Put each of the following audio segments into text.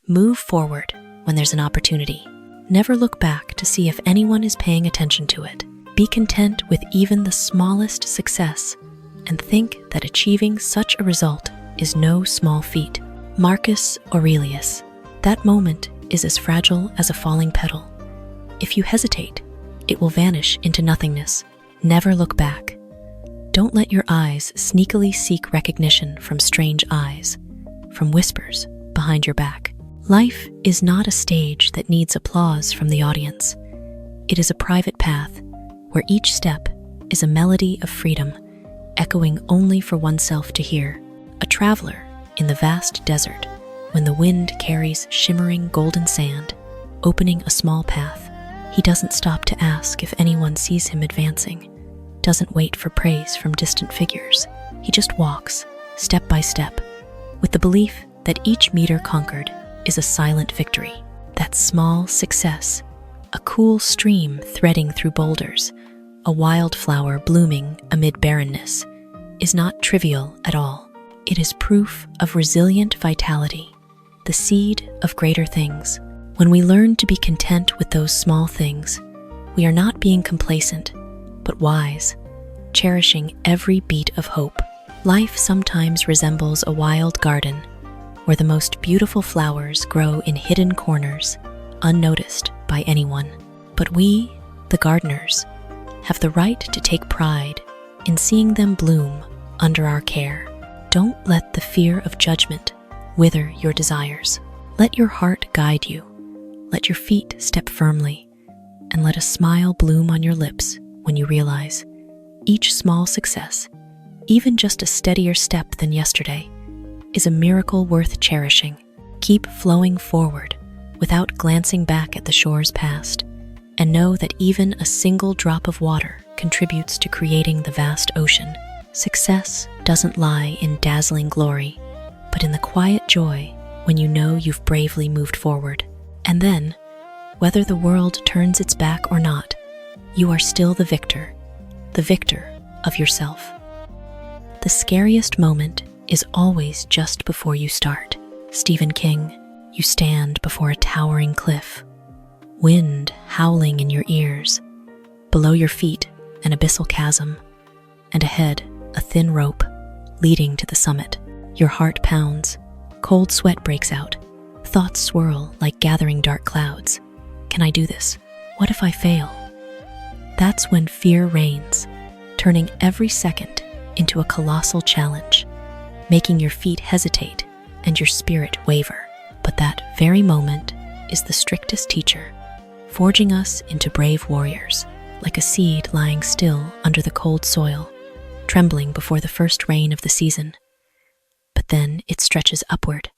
Move forward when there's an opportunity. Never look back to see if anyone is paying attention to it. Be content with even the smallest success and think that achieving such a result is no small feat. Marcus Aurelius. That moment is as fragile as a falling petal. If you hesitate, it will vanish into nothingness. Never look back. Don't let your eyes sneakily seek recognition from strange eyes, from whispers behind your back. Life is not a stage that needs applause from the audience. It is a private path where each step is a melody of freedom, echoing only for oneself to hear. A traveler in the vast desert, when the wind carries shimmering golden sand, opening a small path, he doesn't stop to ask if anyone sees him advancing, doesn't wait for praise from distant figures. He just walks, step by step, with the belief that each meter conquered is a silent victory. That small success, a cool stream threading through boulders, a wildflower blooming amid barrenness, is not trivial at all. It is proof of resilient vitality, the seed of greater things. When we learn to be content with those small things, we are not being complacent, but wise, cherishing every beat of hope. Life sometimes resembles a wild garden, where the most beautiful flowers grow in hidden corners, unnoticed by anyone. But we, the gardeners, have the right to take pride in seeing them bloom under our care. Don't let the fear of judgment wither your desires. Let your heart guide you. Let your feet step firmly, and let a smile bloom on your lips when you realize each small success, even just a steadier step than yesterday, is a miracle worth cherishing. Keep flowing forward without glancing back at the shores past, and know that even a single drop of water contributes to creating the vast ocean. Success doesn't lie in dazzling glory, but in the quiet joy when you know you've bravely moved forward. And then, whether the world turns its back or not, you are still the victor of yourself. The scariest moment is always just before you start. Stephen King. You stand before a towering cliff, wind howling in your ears, below your feet an abyssal chasm, and ahead a thin rope leading to the summit. Your heart pounds, cold sweat breaks out, thoughts swirl like gathering dark clouds. Can I do this? What if I fail? That's when fear reigns, turning every second into a colossal challenge, making your feet hesitate and your spirit waver. But that very moment is the strictest teacher, forging us into brave warriors, like a seed lying still under the cold soil, trembling before the first rain of the season. But then it stretches upward,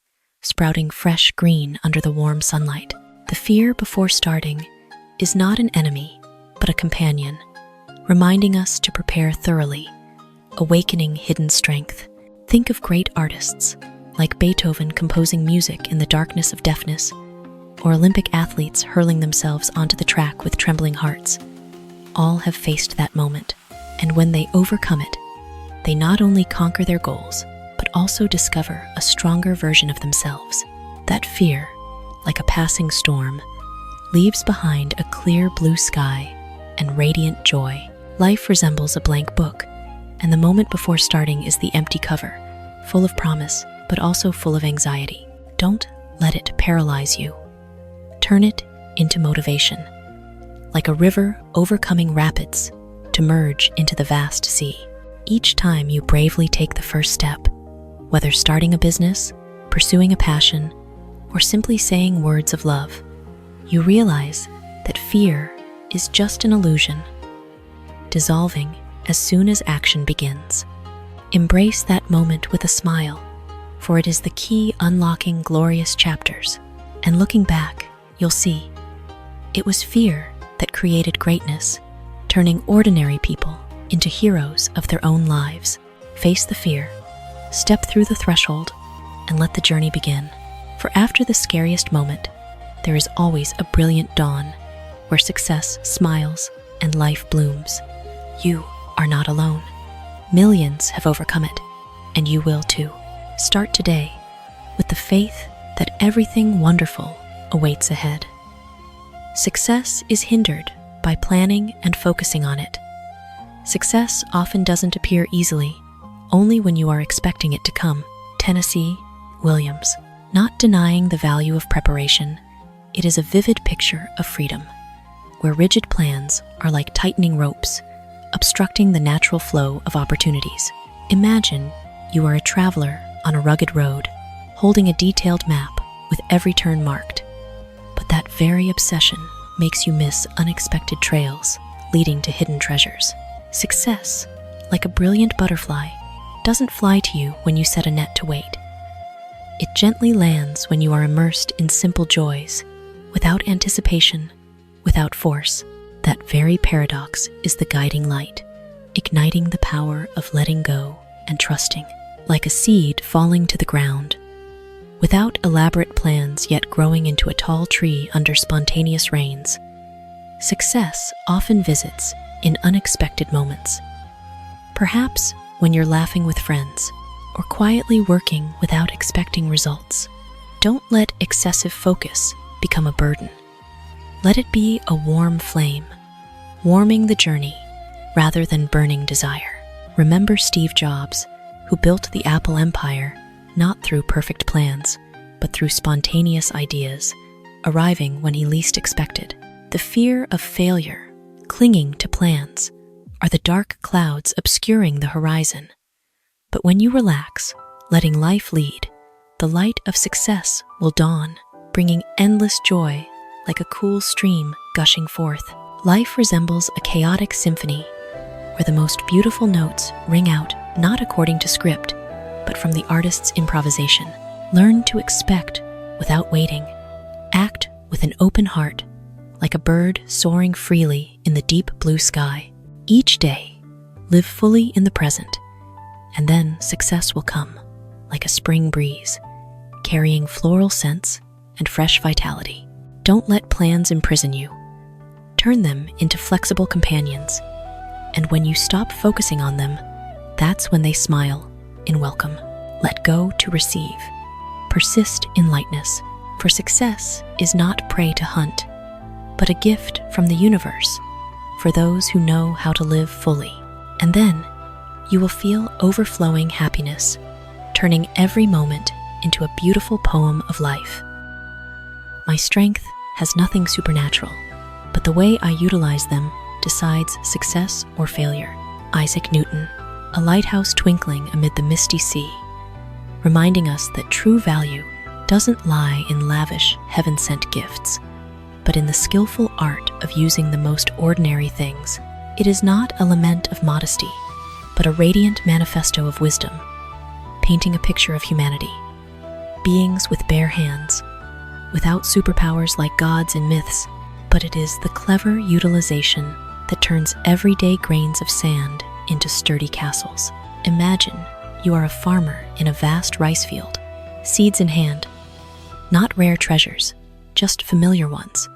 sprouting fresh green under the warm sunlight. The fear before starting is not an enemy, but a companion, reminding us to prepare thoroughly, awakening hidden strength. Think of great artists, like Beethoven composing music in the darkness of deafness, or Olympic athletes hurling themselves onto the track with trembling hearts. All have faced that moment, and when they overcome it, they not only conquer their goals, but also discover a stronger version of themselves. That fear, like a passing storm, leaves behind a clear blue sky and radiant joy. Life resembles a blank book, and the moment before starting is the empty cover, full of promise, but also full of anxiety. Don't let it paralyze you. Turn it into motivation, like a river overcoming rapids to merge into the vast sea. Each time you bravely take the first step, whether starting a business, pursuing a passion, or simply saying words of love, you realize that fear is just an illusion, dissolving as soon as action begins. Embrace that moment with a smile, for it is the key unlocking glorious chapters. And looking back, you'll see it was fear that created greatness, turning ordinary people into heroes of their own lives. Face the fear, step through the threshold, and let the journey begin. For after the scariest moment, there is always a brilliant dawn where success smiles and life blooms. You are not alone. Millions have overcome it, and you will too. Start today with the faith that everything wonderful awaits ahead. Success is hindered by planning and focusing on it. Success often doesn't appear easily, only when you are expecting it to come. Tennessee Williams. Not denying the value of preparation, it is a vivid picture of freedom, where rigid plans are like tightening ropes, obstructing the natural flow of opportunities. Imagine you are a traveler on a rugged road, holding a detailed map with every turn marked. But that very obsession makes you miss unexpected trails leading to hidden treasures. Success, like a brilliant butterfly, doesn't fly to you when you set a net to wait. It gently lands when you are immersed in simple joys, without anticipation, without force. That very paradox is the guiding light, igniting the power of letting go and trusting, like a seed falling to the ground, without elaborate plans yet growing into a tall tree under spontaneous rains. Success often visits in unexpected moments. Perhaps when you're laughing with friends or quietly working without expecting results. Don't let excessive focus become a burden. Let it be a warm flame, warming the journey rather than burning desire. Remember Steve Jobs, who built the Apple empire not through perfect plans, but through spontaneous ideas, arriving when he least expected. The fear of failure, clinging to plans, are the dark clouds obscuring the horizon. But when you relax, letting life lead, the light of success will dawn, bringing endless joy like a cool stream gushing forth. Life resembles a chaotic symphony where the most beautiful notes ring out not according to script, but from the artist's improvisation. Learn to expect without waiting. Act with an open heart, like a bird soaring freely in the deep blue sky. Each day, live fully in the present, and then success will come, like a spring breeze, carrying floral scents and fresh vitality. Don't let plans imprison you. Turn them into flexible companions, and when you stop focusing on them, that's when they smile in welcome. Let go to receive. Persist in lightness, for success is not prey to hunt, but a gift from the universe for those who know how to live fully. And then you will feel overflowing happiness, turning every moment into a beautiful poem of life. My strength has nothing supernatural, but the way I utilize them decides success or failure. Isaac Newton, a lighthouse twinkling amid the misty sea, reminding us that true value doesn't lie in lavish, heaven-sent gifts, but in the skillful art of using the most ordinary things. It is not a lament of modesty, but a radiant manifesto of wisdom, painting a picture of humanity. Beings with bare hands, without superpowers like gods and myths, but it is the clever utilization that turns everyday grains of sand into sturdy castles. Imagine you are a farmer in a vast rice field, seeds in hand, not rare treasures, just familiar ones,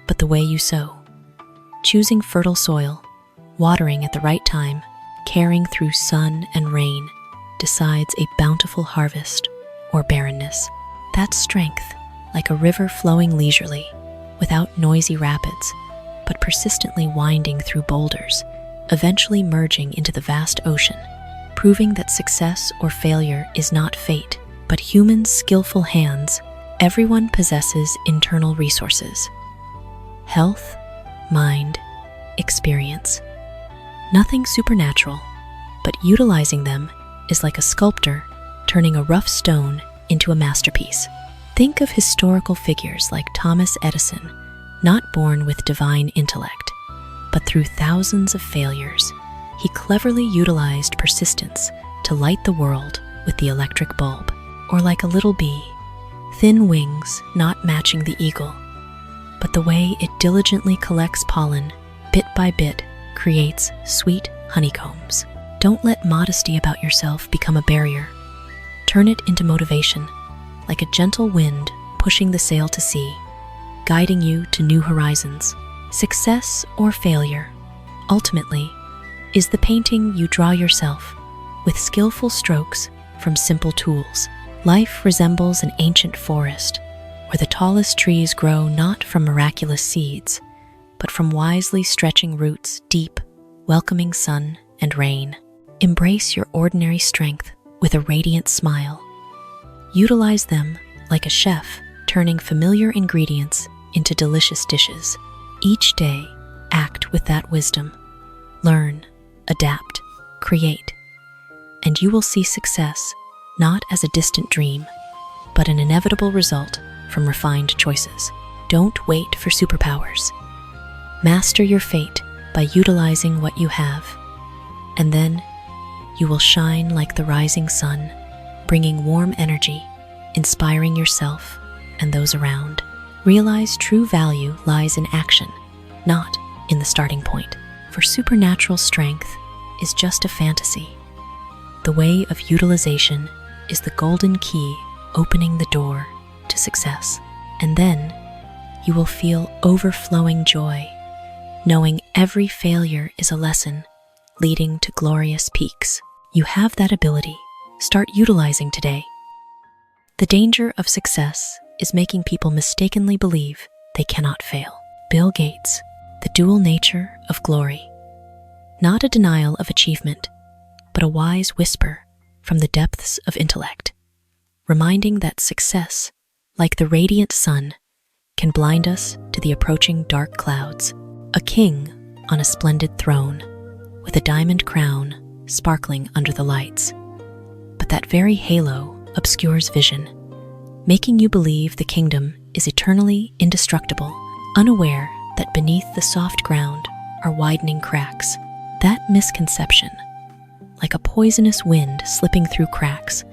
but the way you sow. Choosing fertile soil, watering at the right time, caring through sun and rain, decides a bountiful harvest or barrenness. That's strength, like a river flowing leisurely, without noisy rapids, but persistently winding through boulders, eventually merging into the vast ocean, proving that success or failure is not fate, but human skillful hands. Everyone possesses internal resources: health, mind, experience. Nothing supernatural, but utilizing them is like a sculptor turning a rough stone into a masterpiece. Think of historical figures like Thomas Edison, not born with divine intellect, but through thousands of failures, he cleverly utilized persistence to light the world with the electric bulb. Or like a little bee, thin wings not matching the eagle, but the way it diligently collects pollen, bit by bit, creates sweet honeycombs. Don't let modesty about yourself become a barrier. Turn it into motivation, like a gentle wind pushing the sail to sea, guiding you to new horizons. Success or failure, ultimately, is the painting you draw yourself with skillful strokes from simple tools. Life resembles an ancient forest where the tallest trees grow not from miraculous seeds, but from wisely stretching roots deep, welcoming sun and rain. Embrace your ordinary strength with a radiant smile. Utilize them like a chef, turning familiar ingredients into delicious dishes. Each day, act with that wisdom. Learn, adapt, create, and you will see success not as a distant dream, but an inevitable result from refined choices. Don't wait for superpowers. Master your fate by utilizing what you have, and then you will shine like the rising sun, bringing warm energy, inspiring yourself and those around. Realize true value lies in action, not in the starting point. For supernatural strength is just a fantasy. The way of utilization is the golden key opening the door to success. And then you will feel overflowing joy, knowing every failure is a lesson leading to glorious peaks. You have that ability. Start utilizing today. The danger of success is making people mistakenly believe they cannot fail. Bill Gates, the dual nature of glory. Not a denial of achievement, but a wise whisper from the depths of intellect, reminding that success, like the radiant sun, can blind us to the approaching dark clouds. A king on a splendid throne, with a diamond crown sparkling under the lights. But that very halo obscures vision, making you believe the kingdom is eternally indestructible, unaware that beneath the soft ground are widening cracks. That misconception, like a poisonous wind slipping through cracks,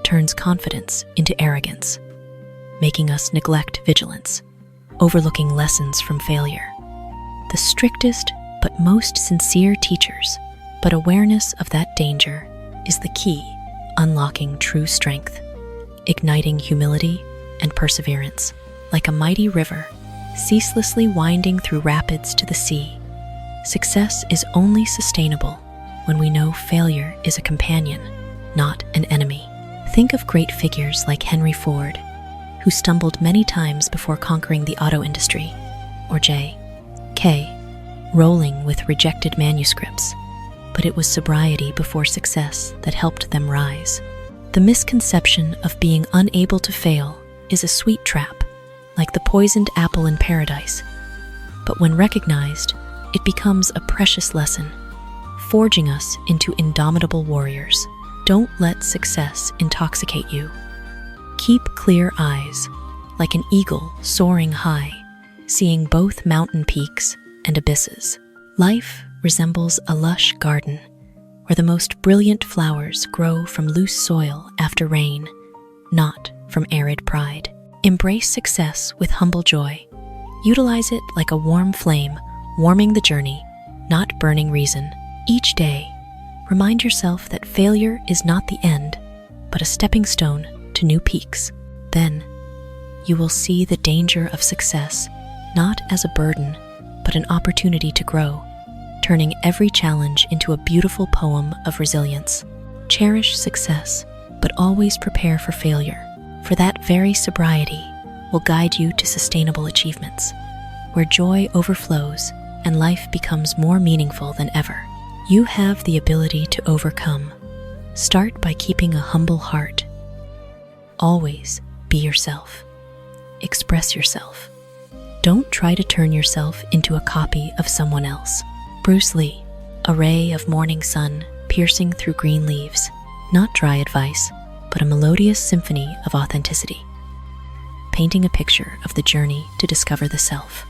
turns confidence into arrogance, making us neglect vigilance, overlooking lessons from failure. The strictest but most sincere teachers, but awareness of that danger is the key, unlocking true strength, igniting humility and perseverance. Like a mighty river, ceaselessly winding through rapids to the sea, success is only sustainable when we know failure is a companion, not an enemy. Think of great figures like Henry Ford, who stumbled many times before conquering the auto industry, or J.K. Rowling with rejected manuscripts, but it was sobriety before success that helped them rise. The misconception of being unable to fail is a sweet trap, like the poisoned apple in paradise. But when recognized, it becomes a precious lesson, forging us into indomitable warriors. Don't let success intoxicate you. Keep clear eyes, like an eagle soaring high, seeing both mountain peaks and abysses. Life resembles a lush garden where the most brilliant flowers grow from loose soil after rain, not from arid pride. Embrace success with humble joy. Utilize it like a warm flame, warming the journey, not burning reason. Each day, remind yourself that failure is not the end, but a stepping stone to new peaks. Then, you will see the danger of success not as a burden, but an opportunity to grow, turning every challenge into a beautiful poem of resilience. Cherish success, but always prepare for failure, for that very sobriety will guide you to sustainable achievements, where joy overflows and life becomes more meaningful than ever. You have the ability to overcome. Start by keeping a humble heart. Always be yourself. Express yourself. Don't try to turn yourself into a copy of someone else. Bruce Lee, a ray of morning sun piercing through green leaves. Not dry advice, but a melodious symphony of authenticity, painting a picture of the journey to discover the self,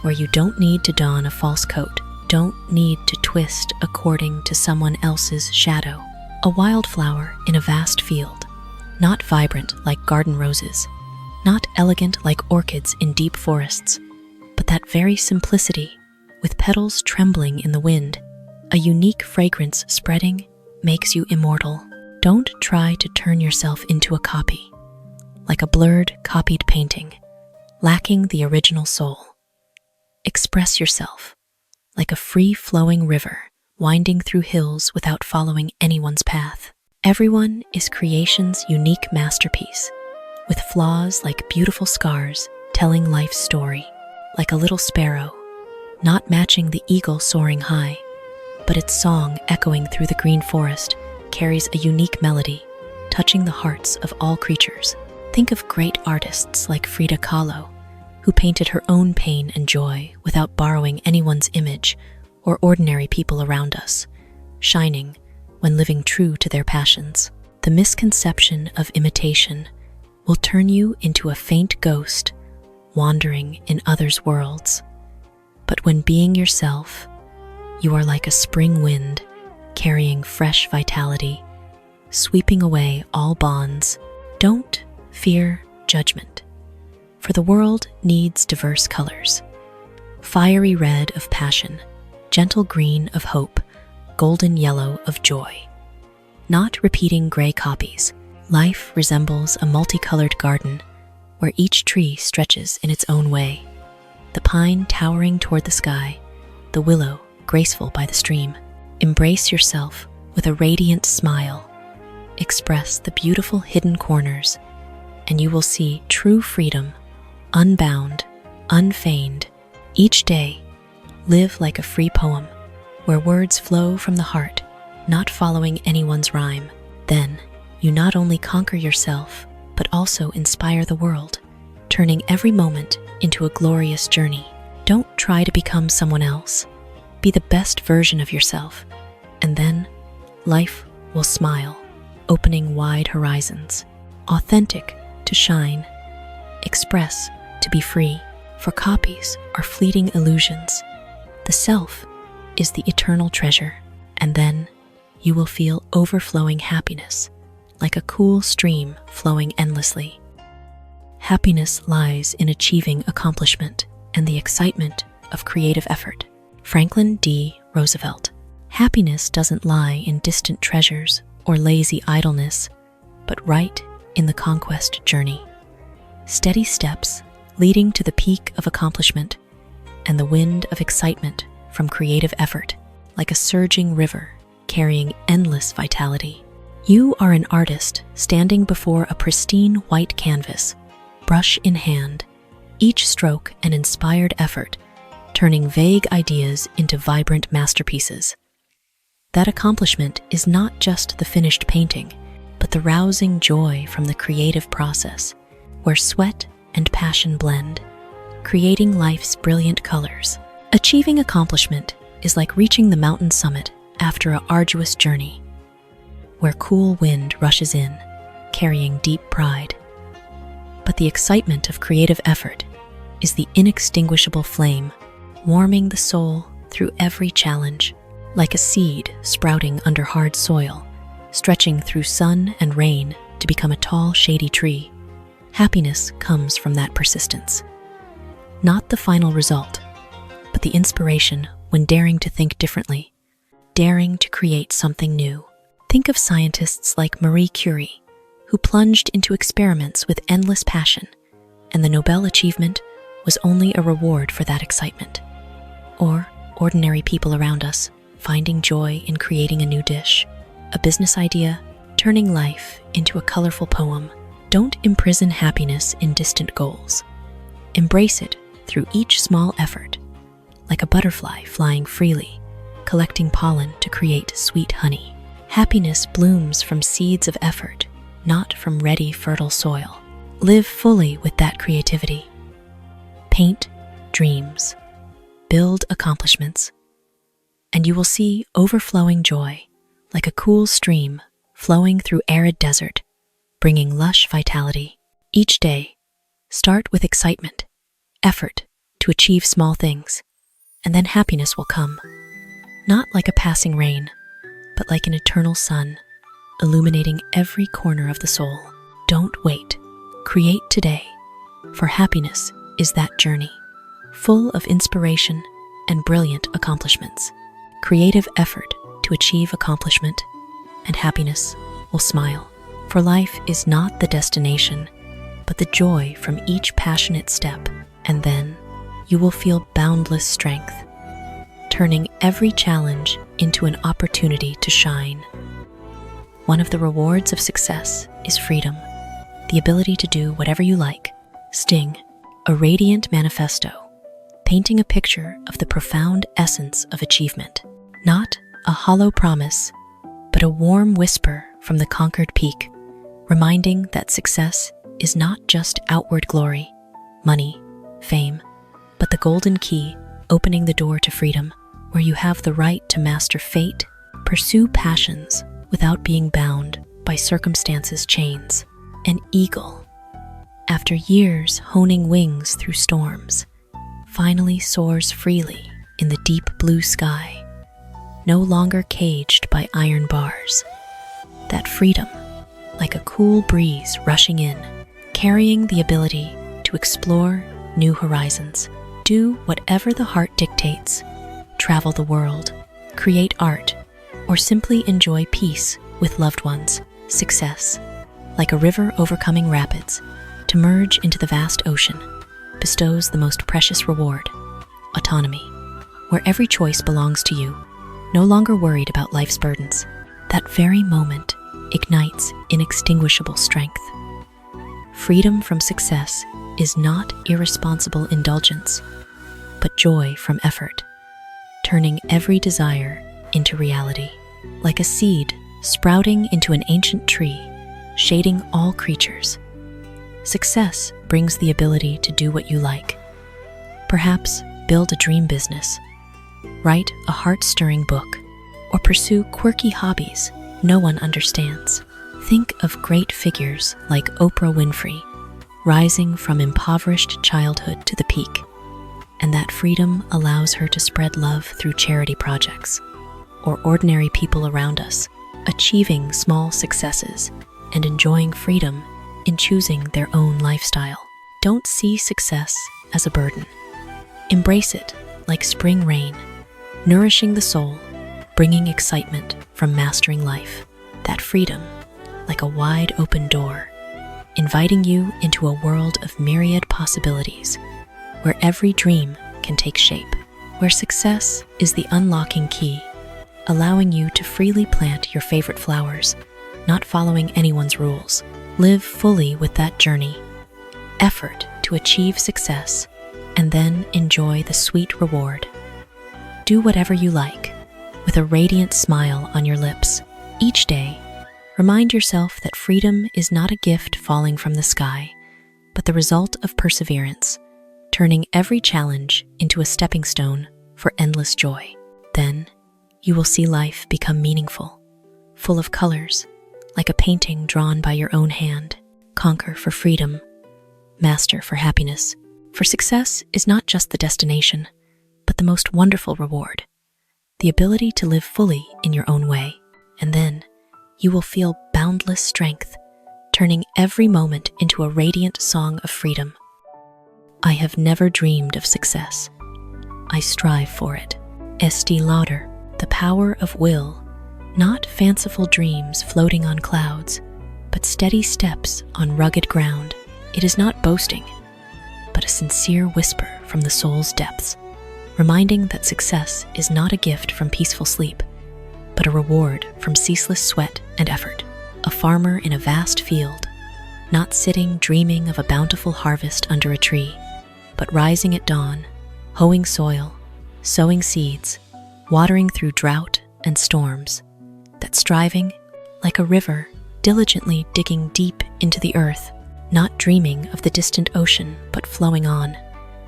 where you don't need to don a false coat, don't need to twist according to someone else's shadow. A wildflower in a vast field, not vibrant like garden roses, not elegant like orchids in deep forests, but that very simplicity, with petals trembling in the wind, a unique fragrance spreading, makes you immortal. Don't try to turn yourself into a copy, like a blurred, copied painting, lacking the original soul. Express yourself, like a free-flowing river, winding through hills without following anyone's path. Everyone is creation's unique masterpiece, with flaws like beautiful scars telling life's story, like a little sparrow, not matching the eagle soaring high, but its song echoing through the green forest carries a unique melody, touching the hearts of all creatures. Think of great artists like Frida Kahlo, who painted her own pain and joy without borrowing anyone's image, or ordinary people around us, shining when living true to their passions. The misconception of imitation will turn you into a faint ghost, wandering in others' worlds. But when being yourself, you are like a spring wind, carrying fresh vitality, sweeping away all bonds. Don't fear judgment, for the world needs diverse colors. Fiery red of passion, gentle green of hope, golden yellow of joy. Not repeating gray copies, life resembles a multicolored garden where each tree stretches in its own way. The pine towering toward the sky, the willow graceful by the stream. Embrace yourself with a radiant smile. Express the beautiful hidden corners, and you will see true freedom, unbound, unfeigned. Each day, live like a free poem, where words flow from the heart, not following anyone's rhyme. Then, you not only conquer yourself, but also inspire the world, turning every moment into a glorious journey. Don't try to become someone else. Be the best version of yourself, and then life will smile, opening wide horizons. Authentic to shine, express to be free, for copies are fleeting illusions. The self is the eternal treasure, and then you will feel overflowing happiness, like a cool stream flowing endlessly. Happiness lies in achieving accomplishment and the excitement of creative effort. Franklin D. Roosevelt. Happiness doesn't lie in distant treasures or lazy idleness, but right in the conquest journey. Steady steps leading to the peak of accomplishment and the wind of excitement from creative effort, like a surging river carrying endless vitality. You are an artist standing before a pristine white canvas, brush in hand, each stroke an inspired effort, turning vague ideas into vibrant masterpieces. That accomplishment is not just the finished painting, but the rousing joy from the creative process, where sweat and passion blend, creating life's brilliant colors. Achieving accomplishment is like reaching the mountain summit after an arduous journey, where cool wind rushes in, carrying deep pride. But the excitement of creative effort is the inextinguishable flame, warming the soul through every challenge, like a seed sprouting under hard soil, stretching through sun and rain to become a tall, shady tree. Happiness comes from that persistence. Not the final result, but the inspiration when daring to think differently, daring to create something new. Think of scientists like Marie Curie, who plunged into experiments with endless passion, and the Nobel achievement was only a reward for that excitement. Or ordinary people around us, finding joy in creating a new dish, a business idea, turning life into a colorful poem. Don't imprison happiness in distant goals. Embrace it through each small effort, like a butterfly flying freely, collecting pollen to create sweet honey. Happiness blooms from seeds of effort, not from ready, fertile soil. Live fully with that creativity. Paint dreams, build accomplishments, and you will see overflowing joy, like a cool stream flowing through arid desert, bringing lush vitality. Each day, start with excitement, effort to achieve small things, and then happiness will come, not like a passing rain, but like an eternal sun, illuminating every corner of the soul. Don't wait. Create today, for happiness is that journey, full of inspiration and brilliant accomplishments. Creative effort to achieve accomplishment, and happiness will smile. For life is not the destination, but the joy from each passionate step, and then you will feel boundless strength, turning every challenge into an opportunity to shine. One of the rewards of success is freedom, the ability to do whatever you like. Sting, a radiant manifesto, painting a picture of the profound essence of achievement. Not a hollow promise, but a warm whisper from the conquered peak, reminding that success is not just outward glory, money, fame, but the golden key opening the door to freedom, where you have the right to master fate, pursue passions without being bound by circumstances' chains. An eagle, after years honing wings through storms, finally soars freely in the deep blue sky, no longer caged by iron bars. That freedom, like a cool breeze rushing in, carrying the ability to explore new horizons, do whatever the heart dictates, travel the world, create art, or simply enjoy peace with loved ones. Success, like a river overcoming rapids, to merge into the vast ocean, bestows the most precious reward, autonomy, where every choice belongs to you, no longer worried about life's burdens. That very moment ignites inextinguishable strength. Freedom from success is not irresponsible indulgence, but joy from effort, turning every desire into reality, like a seed sprouting into an ancient tree, shading all creatures. Success brings the ability to do what you like. Perhaps build a dream business, write a heart-stirring book, or pursue quirky hobbies no one understands. Think of great figures like Oprah Winfrey, rising from impoverished childhood to the peak, and that freedom allows her to spread love through charity projects. Or ordinary people around us, achieving small successes and enjoying freedom in choosing their own lifestyle. Don't see success as a burden. Embrace it like spring rain, nourishing the soul, bringing excitement from mastering life. That freedom, like a wide open door, inviting you into a world of myriad possibilities, where every dream can take shape, where success is the unlocking key, allowing you to freely plant your favorite flowers, not following anyone's rules. Live fully with that journey, effort to achieve success, and then enjoy the sweet reward. Do whatever you like, with a radiant smile on your lips. Each day, remind yourself that freedom is not a gift falling from the sky, but the result of perseverance, turning every challenge into a stepping stone for endless joy. Then, you will see life become meaningful, full of colors, like a painting drawn by your own hand. Conquer for freedom, master for happiness. For success is not just the destination, but the most wonderful reward, the ability to live fully in your own way. And then, you will feel boundless strength, turning every moment into a radiant song of freedom. I have never dreamed of success. I strive for it. Estee Lauder. The power of will, not fanciful dreams floating on clouds, but steady steps on rugged ground. It is not boasting, but a sincere whisper from the soul's depths, reminding that success is not a gift from peaceful sleep, but a reward from ceaseless sweat and effort. A farmer in a vast field, not sitting dreaming of a bountiful harvest under a tree, but rising at dawn, hoeing soil, sowing seeds, watering through drought and storms, that striving, like a river, diligently digging deep into the earth, not dreaming of the distant ocean, but flowing on,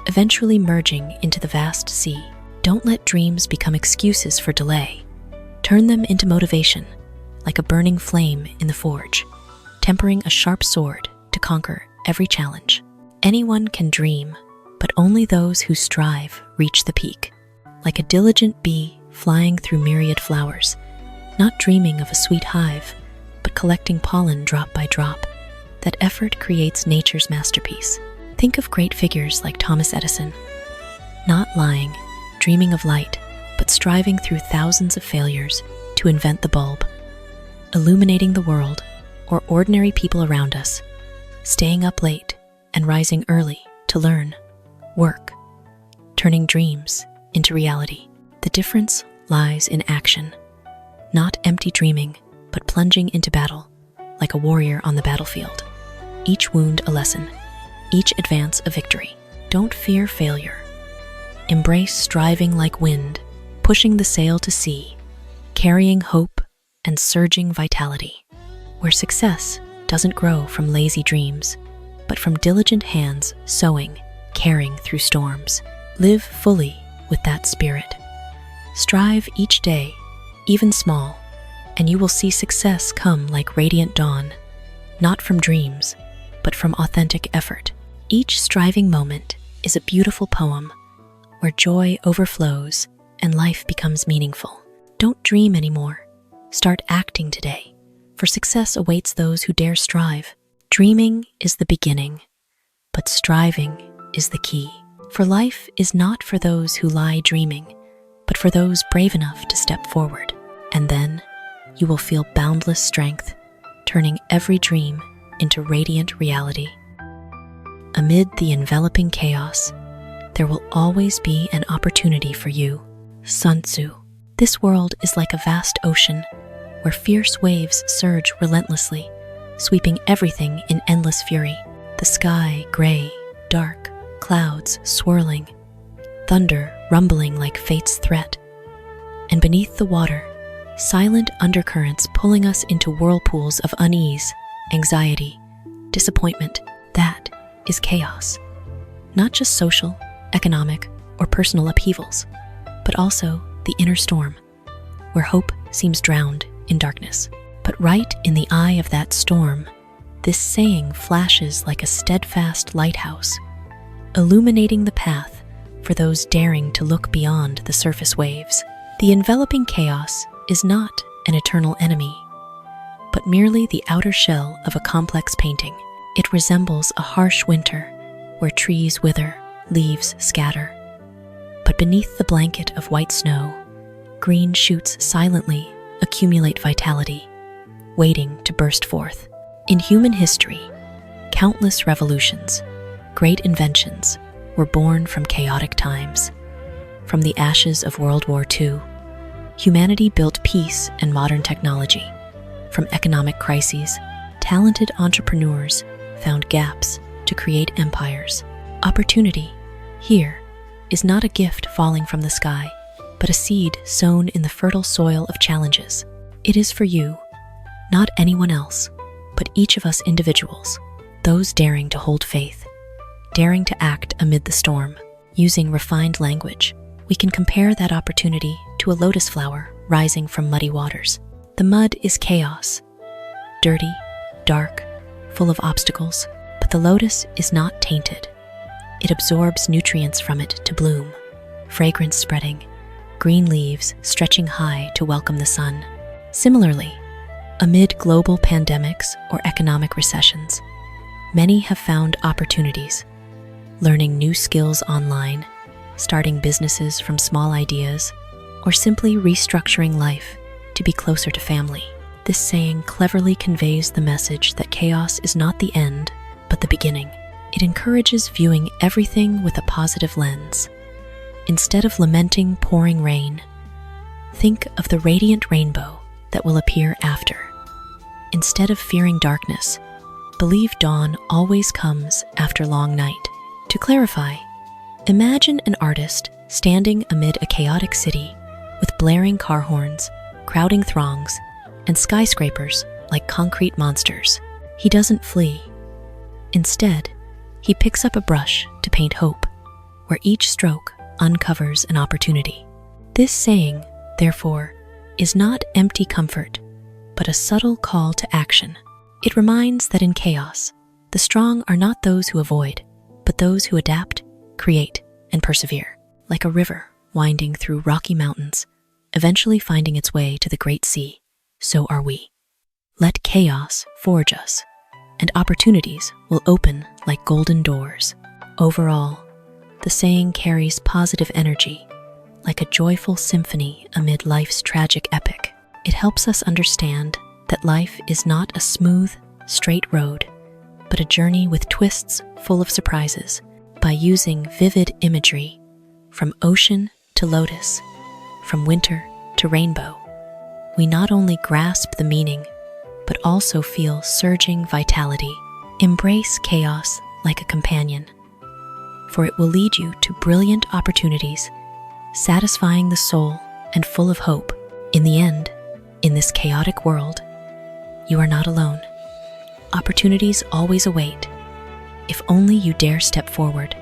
eventually merging into the vast sea. Don't let dreams become excuses for delay. Turn them into motivation, like a burning flame in the forge, tempering a sharp sword to conquer every challenge. Anyone can dream, but only those who strive reach the peak. Like a diligent bee flying through myriad flowers, not dreaming of a sweet hive, but collecting pollen drop by drop. That effort creates nature's masterpiece. Think of great figures like Thomas Edison, not lying, dreaming of light, but striving through thousands of failures to invent the bulb, illuminating the world. Or ordinary people around us, staying up late and rising early to learn, work, turning dreams into reality. The difference lies in action, not empty dreaming, but plunging into battle like a warrior on the battlefield. Each wound a lesson, each advance a victory. Don't fear failure. Embrace striving like wind, pushing the sail to sea, carrying hope and surging vitality. Where success doesn't grow from lazy dreams, but from diligent hands sowing, caring through storms. Live fully with that spirit. Strive each day, even small, and you will see success come like radiant dawn, not from dreams, but from authentic effort. Each striving moment is a beautiful poem where joy overflows and life becomes meaningful. Don't dream anymore. Start acting today, for success awaits those who dare strive. Dreaming is the beginning, but striving is the key. For life is not for those who lie dreaming, but for those brave enough to step forward. And then you will feel boundless strength, turning every dream into radiant reality. Amid the enveloping chaos, there will always be an opportunity for you. Sun Tzu. This world is like a vast ocean where fierce waves surge relentlessly, sweeping everything in endless fury. The sky gray, dark, clouds swirling, thunder rumbling like fate's threat. And beneath the water, silent undercurrents pulling us into whirlpools of unease, anxiety, disappointment. That is chaos. Not just social, economic, or personal upheavals, but also the inner storm, where hope seems drowned in darkness. But right in the eye of that storm, this saying flashes like a steadfast lighthouse, illuminating the path for those daring to look beyond the surface waves. The enveloping chaos is not an eternal enemy, but merely the outer shell of a complex painting. It resembles a harsh winter where trees wither, leaves scatter. But beneath the blanket of white snow, green shoots silently accumulate vitality, waiting to burst forth. In human history, countless revolutions, great inventions were born from chaotic times. From the ashes of World War II, humanity built peace and modern technology. From economic crises, talented entrepreneurs found gaps to create empires. Opportunity, here, is not a gift falling from the sky, but a seed sown in the fertile soil of challenges. It is for you, not anyone else, but each of us individuals, those daring to hold faith, daring to act amid the storm. Using refined language, we can compare that opportunity to a lotus flower rising from muddy waters. The mud is chaos, dirty, dark, full of obstacles, but the lotus is not tainted. It absorbs nutrients from it to bloom, fragrance spreading, green leaves stretching high to welcome the sun. Similarly, amid global pandemics or economic recessions, many have found opportunities, learning new skills online, starting businesses from small ideas, or simply restructuring life to be closer to family. This saying cleverly conveys the message that chaos is not the end, but the beginning. It encourages viewing everything with a positive lens. Instead of lamenting pouring rain, think of the radiant rainbow that will appear after. Instead of fearing darkness, believe dawn always comes after long night. To clarify, imagine an artist standing amid a chaotic city with blaring car horns, crowding throngs, and skyscrapers like concrete monsters. He doesn't flee. Instead, he picks up a brush to paint hope, where each stroke uncovers an opportunity. This saying, therefore, is not empty comfort, but a subtle call to action. It reminds that in chaos, the strong are not those who avoid, but those who adapt, create, and persevere. Like a river winding through rocky mountains, eventually finding its way to the great sea, so are we. Let chaos forge us, and opportunities will open like golden doors. Overall, the saying carries positive energy, like a joyful symphony amid life's tragic epic. It helps us understand that life is not a smooth, straight road, but a journey with twists full of surprises. By using vivid imagery, from ocean to lotus, from winter to rainbow, we not only grasp the meaning, but also feel surging vitality. Embrace chaos like a companion, for it will lead you to brilliant opportunities, satisfying the soul and full of hope. In the end, in this chaotic world, you are not alone. Opportunities always await, if only you dare step forward.